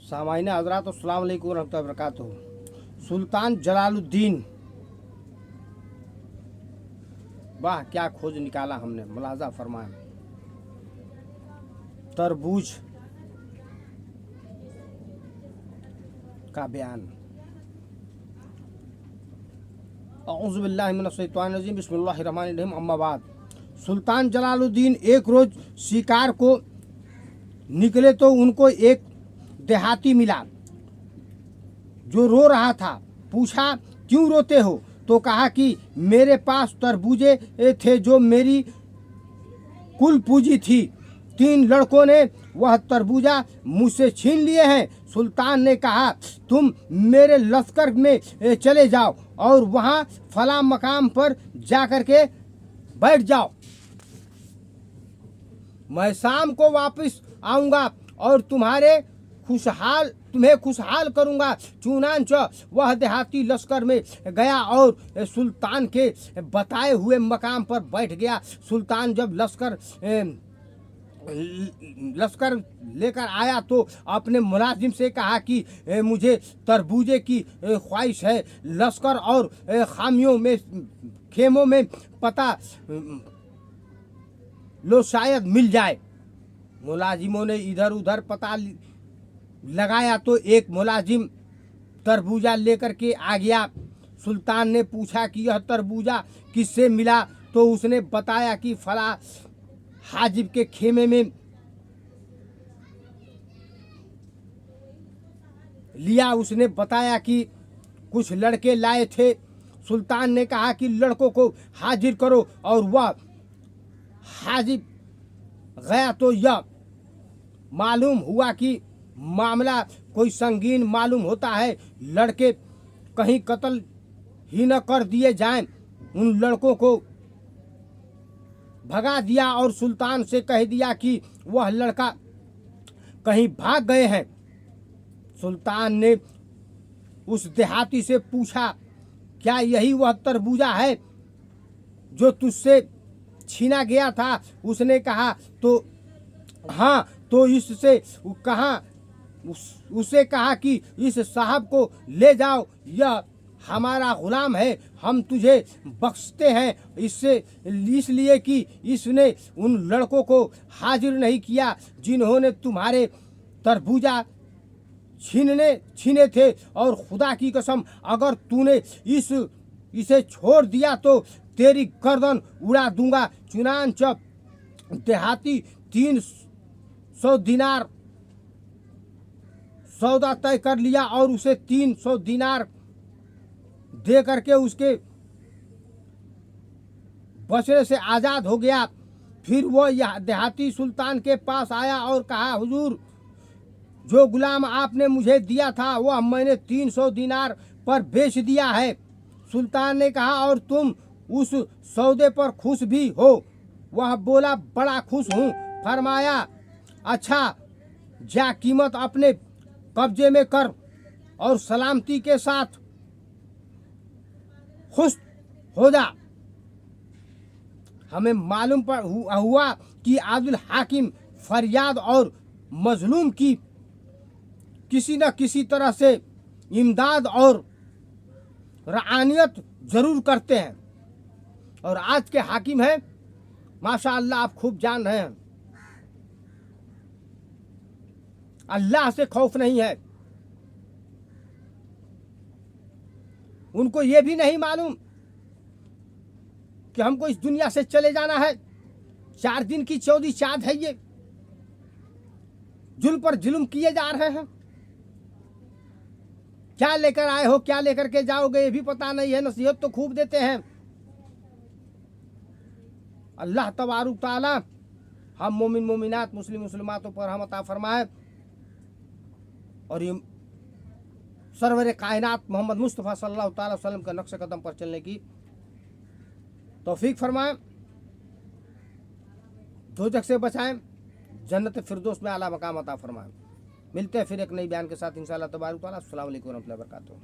सामाईन हज़रात अस्सलाम वालेकुम रहमतुल्लाहि व बरकातुहू। सुल्तान जलालुद्दीन, वाह क्या खोज निकाला हमने, मुलाजा फरमाया। तरबूज का बयान। औज़ु बिल्लाहि मिनश शैतानिर रजीम, बिस्मिल्लाहिर रहमानिर रहीम, अम्मा बाद। सुल्तान जलालुद्दीन एक रोज शिकार को निकले तो उनको एक देहाती मिला जो रो रहा था। पूछा क्यों रोते हो? तो कहा कि मेरे पास तरबूजे थे जो मेरी कुल पूंजी थी। 3 लड़कों ने वह तरबूजा मुझसे छीन लिए हैं। सुल्तान ने कहा तुम मेरे लश्कर में चले जाओ और वहाँ फला मकाम पर जाकर के बैठ जाओ। मैं शाम को वापस आऊँगा और तुम्हें खुशहाल करूँगा। चुनांचे वह देहाती लश्कर में गया और सुल्तान के बताए हुए मकाम पर बैठ गया। सुल्तान जब लश्कर लेकर आया तो अपने मुलाजिम से कहा कि मुझे तरबूजे की ख्वाहिश है। लश्कर और खेमों में पता लो शायद मिल जाए। मुलाजिमों ने इधर उधर पता लगाया तो एक मुलाजिम तरबूजा लेकर के आ गया। सुल्तान ने पूछा कि यह तरबूजा किससे मिला? तो उसने बताया कि फला हाजिब के खेमे में लिया। उसने बताया कि कुछ लड़के लाए थे। सुल्तान ने कहा कि लड़कों को हाजिर करो और वह हाजिब गया तो यह मालूम हुआ कि मामला कोई संगीन मालूम होता है। लड़के कहीं कत्ल ही न कर दिए जाएं। उन लड़कों को भगा दिया और सुल्तान से कह दिया कि वह लड़का कहीं भाग गए हैं। सुल्तान ने उस देहाती से पूछा क्या यही वह तरबूजा है जो तुझसे छीना गया था? उसने कहा तो हाँ। तो उससे कहा कि इस साहब को ले जाओ, यह हमारा गुलाम है, हम तुझे बख्शते हैं इसलिए कि इसने उन लड़कों को हाजिर नहीं किया जिन्होंने तुम्हारे तरबूजा छीने थे। और खुदा की कसम अगर तूने इसे छोड़ दिया तो तेरी गर्दन उड़ा दूंगा। चुनांचे देहाती 300 दिनार सौदा तय कर लिया और उसे 300 दिनार दे करके उसके बचने से आज़ाद हो गया। फिर वो यह देहाती सुल्तान के पास आया और कहा हुजूर, जो गुलाम आपने मुझे दिया था वह मैंने 300 दिनार पर बेच दिया है। सुल्तान ने कहा और तुम उस सौदे पर खुश भी हो? वह बोला बड़ा खुश हूँ। फरमाया अच्छा जा कीमत अपने कब्जे में कर और सलामती के साथ खुश हो जा। हमें मालूम हुआ कि अब्दुल हाकिम फरियाद और मजलूम की किसी न किसी तरह से इमदाद और रआनियत जरूर करते हैं। और आज के हाकिम हैं माशाअल्लाह, आप खूब जान रहे हैं, अल्लाह से खौफ नहीं है। उनको ये भी नहीं मालूम कि हमको इस दुनिया से चले जाना है। 4 दिन की 14 चाँद है। ये जुल्म पर जुल्म किए जा रहे हैं। क्या लेकर आए हो, क्या लेकर के जाओगे, ये भी पता नहीं है। नसीहत तो खूब देते हैं। अल्लाह तबारुक ताला हम मोमिन मोमिनात मुस्लिम मुस्लिमातों पर रहमत अता फरमाए और ये सरवर कायनात मोहम्मद मुस्तफ़ा सल्लल्लाहु अलैहि वसल्लम के नक्श कदम पर चलने की तौफीक फरमाएं। दोजख से बचाएं, जन्नत फिरदौस में आला मकाम अता फरमाएं। मिलते हैं फिर एक नई बयान के साथ इंशाअल्लाह तबारक व तआला। अस्सलामु अलैकुम व रहमतुल्लाहि व बरकातुहू।